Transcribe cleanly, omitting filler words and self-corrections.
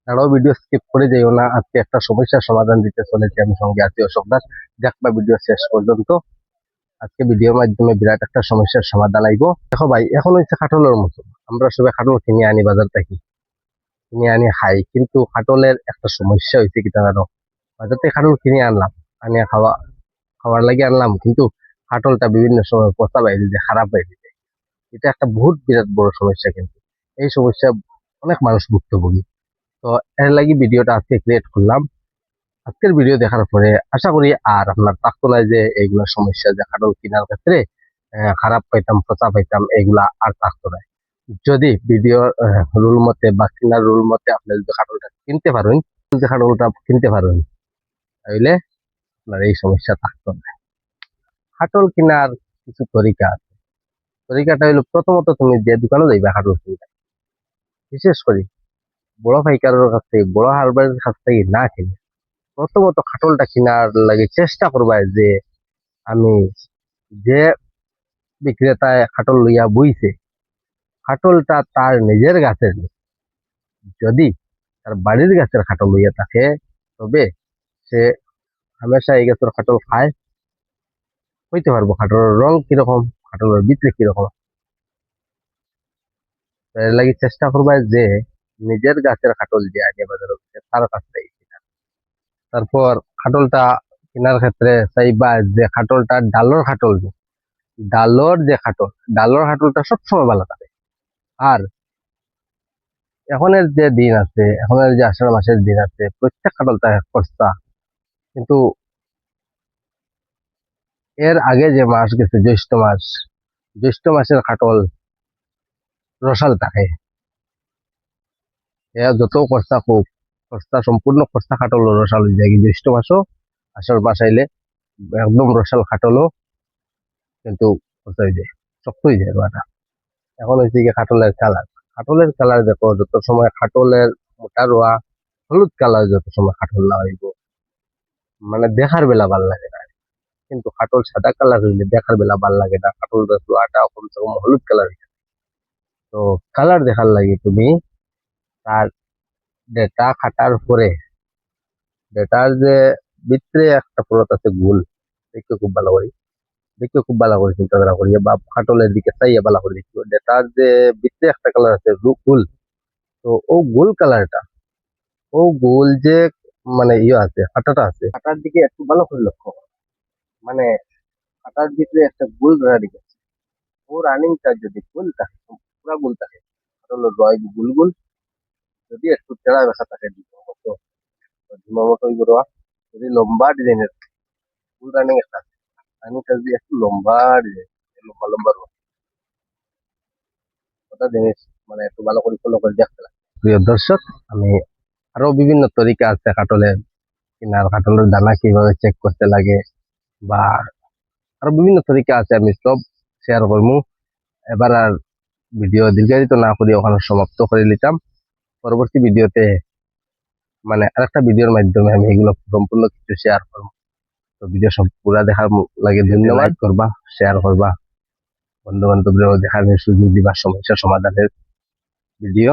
তারাও video skip করে যাইও না। আজকে একটা সমস্যার সমাধান দিতে চলেছি, আমি সঙ্গে আছি অশোক দাস। দেখবা ভিডিও শেষ পর্যন্ত। আজকে ভিডিওর মাধ্যমে বিরাট একটা সমস্যার সমাধান আইব। দেখো ভাই, এখন হচ্ছে খাটলের মতো, আমরা সবাই খাটল কিনে আনি বাজার থেকে, কিনে আনি খাই, কিন্তু খাটলের একটা সমস্যা হয়েছে কি জানো? বাজার থেকে খাটল কিনে আনলাম, আনিয়া খাওয়ার লাগে আনলাম, কিন্তু খাটলটা বিভিন্ন সময় পচা বাইরে যায়, খারাপ বাইরে যায়। এটা একটা বহুত বিরাট বড় সমস্যা, কিন্তু এই সমস্যা অনেক মানুষ ভুক্তভোগী। তো এর লাগি ভিডিওটা আজকে ক্রিয়েট করলাম। আজকের ভিডিও দেখার পরে আশা করি আর আপনার থাকতো না যে এইগুলা সমস্যা, যে খাটল কেনার ক্ষেত্রে খারাপ পাইতাম, পচা পাইতাম, এগুলা আর থাকতো না। যদি ভিডিও রুল মতে বা কেনার রুল মতে আপনি যদি খাটলটা কিনতে পারেন, যদি খাটলটা কিনতে পারেন, তাহলে আপনার এই সমস্যা থাকতো না। খাটল কেনার কিছু তরিকা আছে। তরিকাটা হলো, প্রথমত তুমি যে দোকানে যাইবা খাটল কিনতে, বিশেষ করে বড় পাইকারের কাছ থেকে, বড় হারবারের কাছ থেকে না কিনে প্রথমত খাটলটা কেনার লাগে চেষ্টা করবা যে আমি যে বিক্রেতায় খাটল লইয়া বইছে, খাটলটা তার নিজের গাছের নেই। যদি তার বাড়ির গাছের খাটল লইয়া থাকে, তবে সে হামেশা এই গাছের খাটল খায়, হইতে পারবো খাটলের রং কিরকম, খাটলের ভিতরে কিরকম। এর লাগে চেষ্টা করবা যে নিজের গাছের খাটল যে আগে বাজারে তার কাছ থেকে কিনা। তারপর খাটলটা কেনার ক্ষেত্রে চাইবা যে খাটলটা ডালর খাটল, ডালর যে খাটল, ডালর খাটলটা সবসময় ভালো থাকে। আর এখনের যে দিন আছে, এখনের যে আষাঢ় মাসের দিন আছে, প্রত্যেক খাটলটা খরচা, কিন্তু এর আগে যে মাস গেছে জ্যৈষ্ঠ মাস, জ্যৈষ্ঠ মাসের খাটল রসাল থাকে। এ যত খরচা হোক, খরচা সম্পূর্ণ খরচা খাটল রসাল হয়ে যায়। জ্যৈষ্ঠ মাসও আষাঢ় মাস আইলে একদম রসাল খাটলও কিন্তু খরচা হয়ে যায়, শক্ত হয়ে যায় রোয়াটা। এখন হয়েছে গিয়ে খাটলের কালার। খাটলের কালার দেখো, যত সময় খাটলের মোটা রোয়া হলুদ কালার, যত সময় খাটল না হইব, মানে দেখার বেলা ভাল লাগে না। কিন্তু খাটল সাদা কালার হইলে দেখার বেলা ভাল লাগে না, খাটল রোয়াটা কমসে কম হলুদ কালার। তো কালার দেখার লাগে তুমি তার ডেটা খাটার পরে, ডেটার যে ভিতরে একটা পরত আছে গুল, দেখতে খুব ভালো করি, দেখতে খুব ভালো করে চিন্তাধারা করি, বা খাটলের দিকে চাইয়া ভালো করে দেখি ডেটার যে ভিতরে একটা কালার আছে গুল। তো ও গোল কালারটা, ও গোল যে মানে ইয়ে আছে, হাঁটাটা আছে, হাঁটার দিকে একটু ভালো করে লক্ষ্য করো। মানে হাঁটার ভিতরে একটা গোল রানিং আছে, ও রানিংটা যদি গোল থাকে, পুরা গোল থাকে, হলো রয় গুল গুল, যদি একটু তেড়া বেঁকা থাকে ডিমের মতো ওই বড়, যদি লম্বা ডিজাইনের ফুল রানিং একটা আছে, রানিংটা যদি একটু লম্বা ডিজাইন, লম্বা লম্বা রোয়া, ওটা জিনিস মানে একটু ভালো করে ফলো করে দেখতে লাগে। প্রিয় দর্শক, আমি আরো বিভিন্ন তরিকা আছে কাটলের কিনার, কাটলের দানা কিভাবে চেক করতে লাগে, বা আরো বিভিন্ন তরিকা আছে, আমি সব শেয়ার করবো। এবার আর ভিডিও দীর্ঘায়িত না করি ওখানে সমাপ্ত করে নিতাম। পরবর্তী ভিডিওতে মানে আরেকটা ভিডিওর মাধ্যমে আমি এগুলো সম্পূর্ণ কিছু শেয়ার করবো। তো ভিডিও সব পুরা দেখার লাগে ধন্যবাদ। করবা, শেয়ার করবা, বন্ধু বান্ধবরাও দেখার সুযোগ দিবা সমস্যা সমাধানের ভিডিও।